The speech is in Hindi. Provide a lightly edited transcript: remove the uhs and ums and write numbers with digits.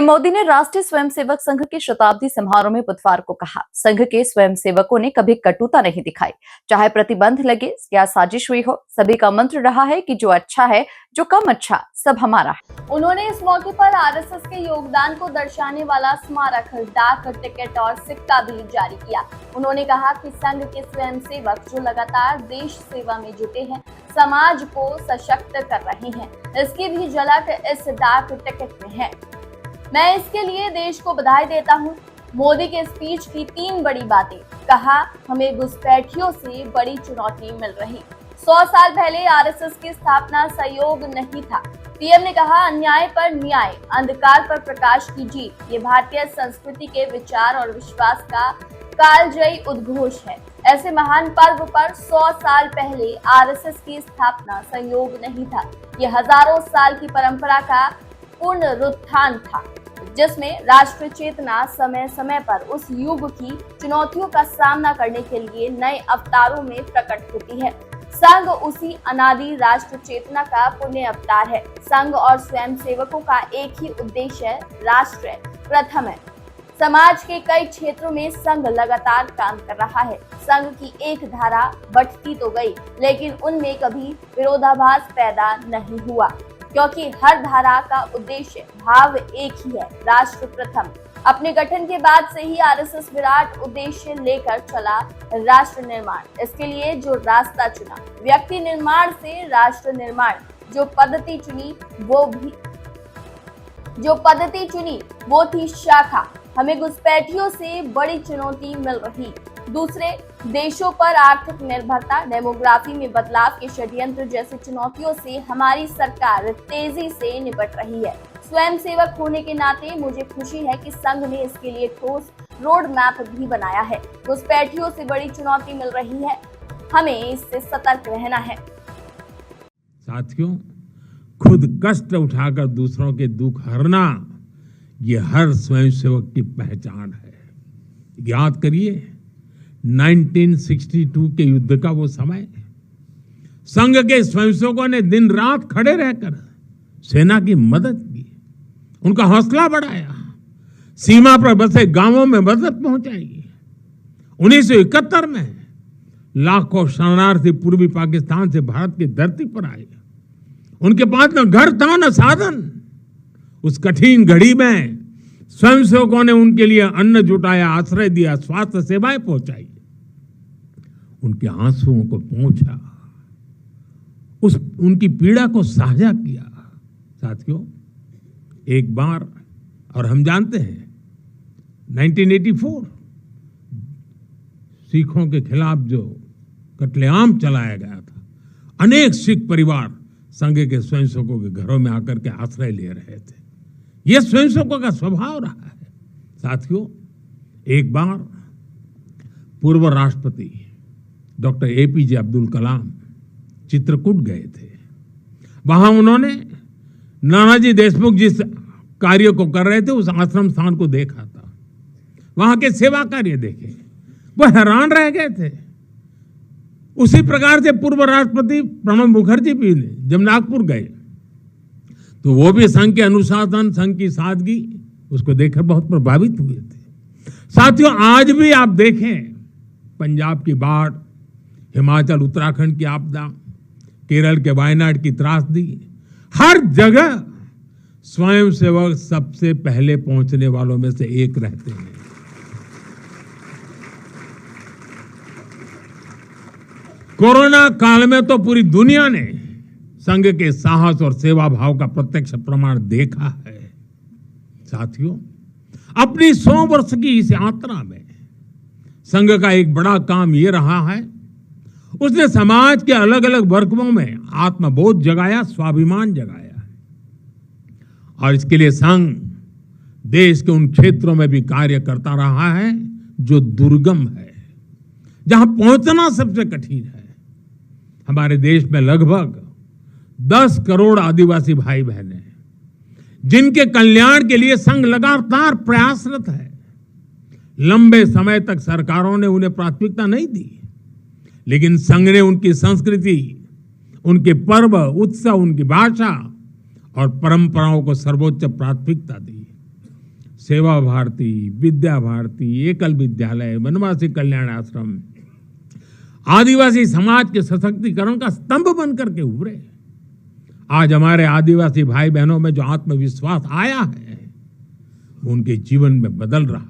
मोदी ने राष्ट्रीय स्वयंसेवक संघ के शताब्दी समारोह में बुधवार को कहा, संघ के स्वयंसेवकों ने कभी कटुता नहीं दिखाई, चाहे प्रतिबंध लगे या साजिश हुई हो। सभी का मंत्र रहा है कि जो अच्छा है, जो कम अच्छा, सब हमारा है। उन्होंने इस मौके पर आरएसएस के योगदान को दर्शाने वाला स्मारक, डाक टिकट और सिक्का भी जारी किया। उन्होंने कहा कि संघ के स्वयंसेवक जो लगातार देश सेवा में जुटे हैं, समाज को सशक्त कर रहे हैं, इसकी भी झलक इस डाक टिकट में है। मैं इसके लिए देश को बधाई देता हूं। मोदी के स्पीच की 3 बड़ी बातें। कहा, हमें घुसपैठियों से बड़ी चुनौती मिल रही। 100 साल पहले आरएसएस की स्थापना सहयोग नहीं था। पीएम ने कहा, अन्याय पर न्याय, अंधकार पर प्रकाश की जीत, ये भारतीय संस्कृति के विचार और विश्वास का कालजयी उद्घोष है। ऐसे महान पर्व पर 100 साल पहले आरएसएस की स्थापना संयोग नहीं था। ये हजारों साल की परंपरा का पुनरुत्थान था, जिसमें राष्ट्र चेतना समय समय पर उस युग की चुनौतियों का सामना करने के लिए नए अवतारों में प्रकट होती है। संघ उसी अनादि राष्ट्र चेतना का पुण्य अवतार है। संघ और स्वयंसेवकों का एक ही उद्देश्य राष्ट्र प्रथम है। समाज के कई क्षेत्रों में संघ लगातार काम कर रहा है। संघ की एक धारा बढ़ती तो गई, लेकिन उनमें कभी विरोधाभास पैदा नहीं हुआ, क्योंकि हर धारा का उद्देश्य भाव एक ही है, राष्ट्र प्रथम। अपने गठन के बाद से ही आरएसएस विराट उद्देश्य लेकर चला, राष्ट्र निर्माण। इसके लिए जो रास्ता चुना, व्यक्ति निर्माण से राष्ट्र निर्माण, जो पद्धति चुनी वो थी शाखा। हमें घुसपैठियों से बड़ी चुनौती मिल रही। दूसरे देशों पर आर्थिक निर्भरता, डेमोग्राफी में बदलाव के षड्यंत्र जैसी चुनौतियों से हमारी सरकार तेजी से निपट रही है। स्वयंसेवक होने के नाते मुझे खुशी है कि संघ ने इसके लिए ठोस रोड मैप भी बनाया है। घुसपैठियों से बड़ी चुनौती मिल रही है, हमें इससे सतर्क रहना है। साथियों, खुद कष्ट उठाकर दूसरों के दुख हरना, ये हर स्वयंसेवक की पहचान है। याद करिए 1962 के युद्ध का वो समय, संघ के स्वयंसेवकों ने दिन रात खड़े रहकर सेना की मदद की, उनका हौसला बढ़ाया, सीमा पर बसे गांवों में मदद पहुंचाई। 1971 में लाखों शरणार्थी पूर्वी पाकिस्तान से भारत की धरती पर आए। उनके पास न घर था न साधन। उस कठिन घड़ी में स्वयंसेवकों ने उनके लिए अन्न जुटाया, आश्रय दिया, स्वास्थ्य सेवाएं पहुंचाई, उनके आंसुओं को पहुंचा, उनकी पीड़ा को साझा किया। साथियों, एक बार, और हम जानते हैं 1984 सिखों के खिलाफ जो कत्लेआम चलाया गया था, अनेक सिख परिवार संघ के स्वयंसेवकों के घरों में आकर के आश्रय ले रहे थे। यह स्वयंसेवकों का स्वभाव रहा है। साथियों, एक बार पूर्व राष्ट्रपति डॉक्टर एपीजे अब्दुल कलाम चित्रकूट गए थे। वहां उन्होंने नानाजी देशमुख जिस कार्य को कर रहे थे, उस आश्रम स्थान को देखा था, वहां के सेवा कार्य देखे, वो हैरान रह गए थे। उसी प्रकार से पूर्व राष्ट्रपति प्रणब मुखर्जी भी जब नागपुर गए तो वो भी संघ के अनुशासन, संघ की सादगी, उसको देखकर बहुत प्रभावित हुए थे। साथियों, आज भी आप देखें, पंजाब की बाढ़, हिमाचल उत्तराखंड की आपदा, केरल के वायनाड की त्रासदी, हर जगह स्वयंसेवक सबसे पहले पहुंचने वालों में से एक रहते हैं। कोरोना काल में तो पूरी दुनिया ने संघ के साहस और सेवा भाव का प्रत्यक्ष प्रमाण देखा है। साथियों, अपनी 100 वर्ष की इस यात्रा में संघ का एक बड़ा काम यह रहा है, उसने समाज के अलग अलग वर्गों में आत्मबोध जगाया, स्वाभिमान जगाया। और इसके लिए संघ देश के उन क्षेत्रों में भी कार्य करता रहा है जो दुर्गम है, जहां पहुंचना सबसे कठिन है। हमारे देश में लगभग 10 करोड़ आदिवासी भाई बहन हैं, जिनके कल्याण के लिए संघ लगातार प्रयासरत है। लंबे समय तक सरकारों ने उन्हें प्राथमिकता नहीं दी, लेकिन संघ ने उनकी संस्कृति, उनके पर्व, उत्सव, उनकी भाषा और परंपराओं को सर्वोच्च प्राथमिकता दी। सेवा भारती, विद्या भारती, एकल विद्यालय, वनवासी कल्याण आश्रम आदिवासी समाज के सशक्तिकरण का स्तंभ बनकर के उभरे। आज हमारे आदिवासी भाई बहनों में जो आत्मविश्वास आया है वो उनके जीवन में बदल रहा है।